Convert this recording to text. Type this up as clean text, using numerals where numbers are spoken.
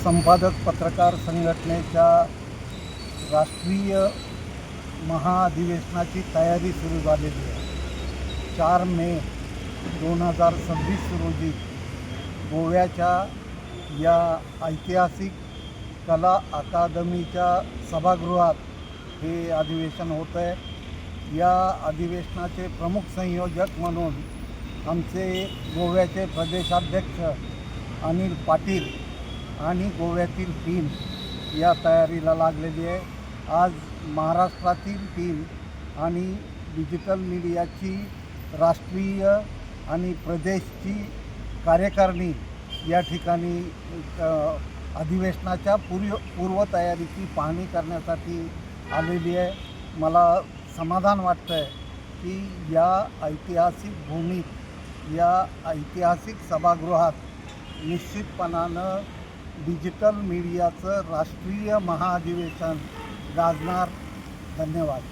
संपादक पत्रकार संघटनेच्या राष्ट्रीय महाअधिवेशनाची तयारी सुरू झालेली आहे. 4 मे 2026 रोजी गोव्याच्या या ऐतिहासिक कला अकादमीच्या सभागृहात हे अधिवेशन होतं आहे. या अधिवेशनाचे प्रमुख संयोजक म्हणून आमचे गोव्याचे प्रदेशाध्यक्ष अनिल पाटील आणि गोव्यातील टीम या तयारीला लागलेली आहे. आज महाराष्ट्रातील टीम आणि डिजिटल मीडियाची राष्ट्रीय आणि प्रदेशची कार्यकारिणी या ठिकाणी अधिवेशनाच्या पूर्वतयारीची पाहणी करण्यासाठी आलेली आहे. मला समाधान वाटतं आहे की या ऐतिहासिक भूमीत, या ऐतिहासिक सभागृहात निश्चितपणानं डिजिटल मीडियाचं राष्ट्रीय महाअधिवेशन गाजणार. धन्यवाद.